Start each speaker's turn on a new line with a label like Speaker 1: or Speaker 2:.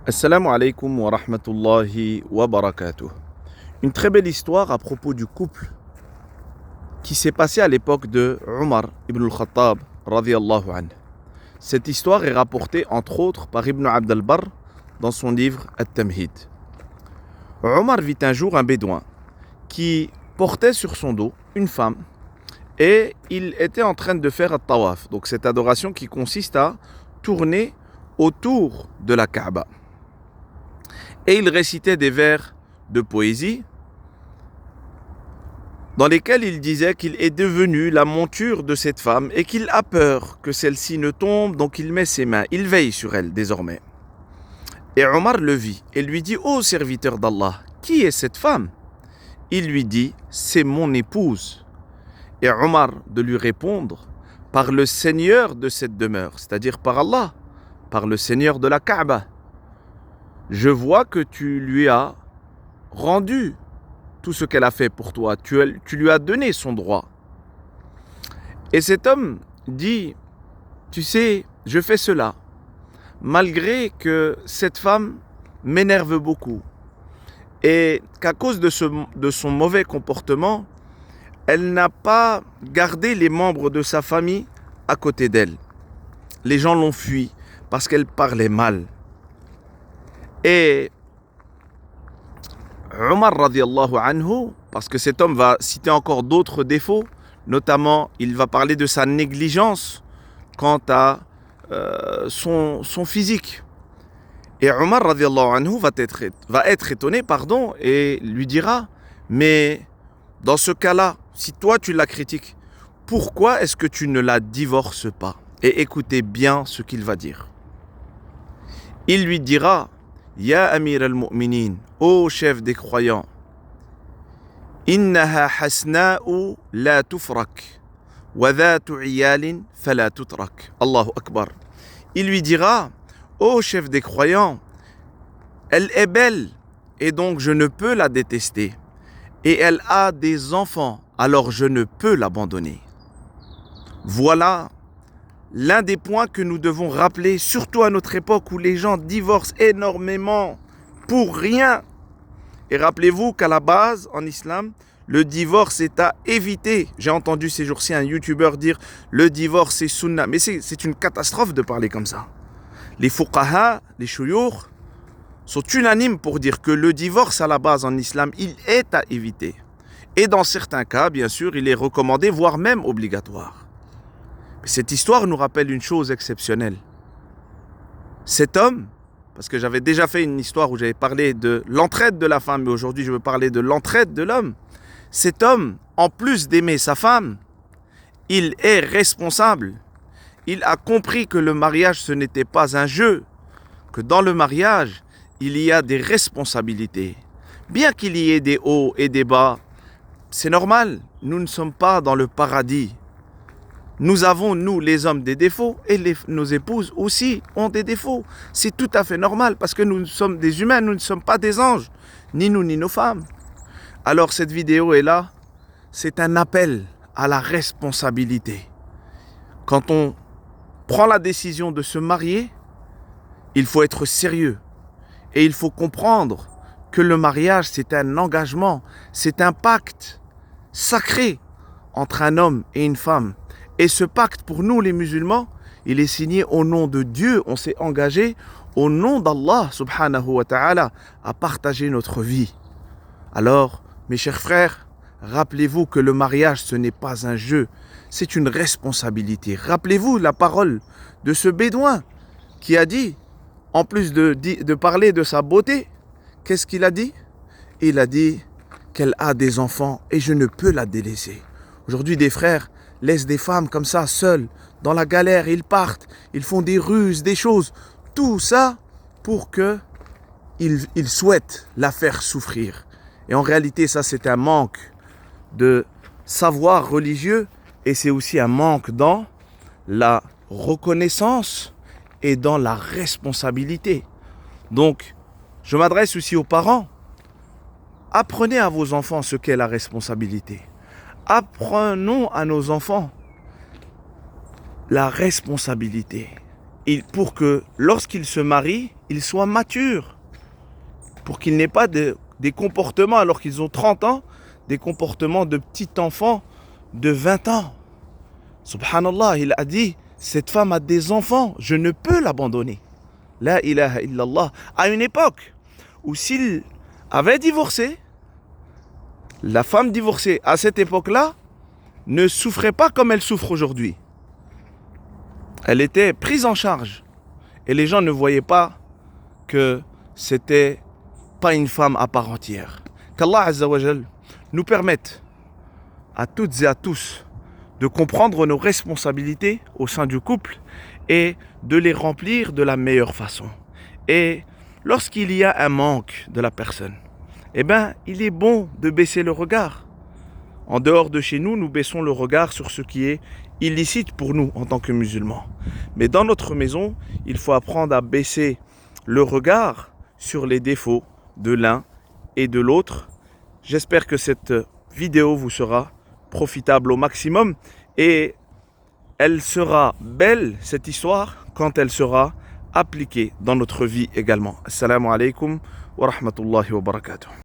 Speaker 1: Assalamu alaikum wa rahmatullahi wa barakatuh. Une très belle histoire à propos du couple qui s'est passé à l'époque de Omar ibn al-Khattab radiyallahu anhu. Cette histoire est rapportée entre autres par Ibn Abd al-Barr dans son livre At-Tamhid. Omar vit un jour un bédouin qui portait sur son dos une femme et il était en train de faire at-tawaf, donc cette adoration qui consiste à tourner autour de la Kaaba. Et il récitait des vers de poésie dans lesquels il disait qu'il est devenu la monture de cette femme et qu'il a peur que celle-ci ne tombe, donc il met ses mains, il veille sur elle désormais. Et Omar le vit et lui dit « Ô serviteur d'Allah, qui est cette femme ?» Il lui dit « C'est mon épouse. » Et Omar de lui répondre « Par le Seigneur de cette demeure, c'est-à-dire par Allah, par le Seigneur de la Kaaba. Je vois que tu lui as rendu tout ce qu'elle a fait pour toi. Tu lui as donné son droit. » Et cet homme dit, tu sais, je fais cela, malgré que cette femme m'énerve beaucoup. Et qu'à cause de son mauvais comportement, elle n'a pas gardé les membres de sa famille à côté d'elle. Les gens l'ont fui parce qu'elle parlait mal. Et Omar radiallahu anhu, parce que cet homme va citer encore d'autres défauts, notamment il va parler de sa négligence quant à son physique. Et Omar radiallahu anhu va être étonné, et lui dira, mais dans ce cas-là, si toi tu la critiques, pourquoi est-ce que tu ne la divorces pas? Et écoutez bien ce qu'il va dire. Il lui dira, Ya Amir al-Mu'minin, ô chef des croyants, Innaha hasna'u la tufrak, wa dhatu iyalin fala tutrak. Allahu Akbar. Il lui dira, ô chef des croyants, elle est belle et donc je ne peux la détester. Et elle a des enfants, alors je ne peux l'abandonner. Voilà l'un des points que nous devons rappeler, surtout à notre époque où les gens divorcent énormément pour rien. Et rappelez-vous qu'à la base, en islam, le divorce est à éviter. J'ai entendu ces jours-ci un youtubeur dire le divorce c'est sunna. Mais c'est une catastrophe de parler comme ça. Les fuqaha, les shuyukh, sont unanimes pour dire que le divorce à la base en islam, il est à éviter. Et dans certains cas, bien sûr, il est recommandé, voire même obligatoire. Cette histoire nous rappelle une chose exceptionnelle. Cet homme, parce que j'avais déjà fait une histoire où j'avais parlé de l'entraide de la femme, mais aujourd'hui je veux parler de l'entraide de l'homme. Cet homme, en plus d'aimer sa femme, il est responsable. Il a compris que le mariage, ce n'était pas un jeu, que dans le mariage, il y a des responsabilités. Bien qu'il y ait des hauts et des bas, c'est normal, nous ne sommes pas dans le paradis. Nous avons, nous, les hommes, des défauts et nos épouses aussi ont des défauts. C'est tout à fait normal parce que nous sommes des humains, nous ne sommes pas des anges, ni nous, ni nos femmes. Alors cette vidéo est là, c'est un appel à la responsabilité. Quand on prend la décision de se marier, il faut être sérieux et il faut comprendre que le mariage, c'est un engagement, c'est un pacte sacré entre un homme et une femme. Et ce pacte, pour nous les musulmans, il est signé au nom de Dieu. On s'est engagé au nom d'Allah subhanahu wa ta'ala à partager notre vie. Alors, mes chers frères, rappelez-vous que le mariage, ce n'est pas un jeu, c'est une responsabilité. Rappelez-vous la parole de ce bédouin qui a dit, en plus de parler de sa beauté, qu'est-ce qu'il a dit? Il a dit qu'elle a des enfants et je ne peux la délaisser. Aujourd'hui, des frères laissent des femmes comme ça, seules, dans la galère, ils partent, ils font des ruses, des choses, tout ça pour qu'ils souhaitent la faire souffrir. Et en réalité, ça c'est un manque de savoir religieux et c'est aussi un manque dans la reconnaissance et dans la responsabilité. Donc, je m'adresse aussi aux parents. Apprenez à vos enfants ce qu'est la responsabilité. Apprenons à nos enfants la responsabilité. pour que lorsqu'il se marie, il soit mature. Pour qu'il n'ait pas des comportements, alors qu'ils ont 30 ans, des comportements de petit enfant de 20 ans. Subhanallah, il a dit, cette femme a des enfants, je ne peux l'abandonner. La ilaha illallah. À une époque où s'il avait divorcé, la femme divorcée à cette époque-là ne souffrait pas comme elle souffre aujourd'hui. Elle était prise en charge. Et les gens ne voyaient pas que c'était pas une femme à part entière. Qu'Allah Azza wa Jal nous permette à toutes et à tous de comprendre nos responsabilités au sein du couple et de les remplir de la meilleure façon. Et lorsqu'il y a un manque de la personne, eh bien, il est bon de baisser le regard. En dehors de chez nous, nous baissons le regard sur ce qui est illicite pour nous en tant que musulmans. Mais dans notre maison, il faut apprendre à baisser le regard sur les défauts de l'un et de l'autre. J'espère que cette vidéo vous sera profitable au maximum et elle sera belle, cette histoire, quand elle sera appliquée dans notre vie également. Assalamu alaikum wa rahmatullahi wa barakatuh.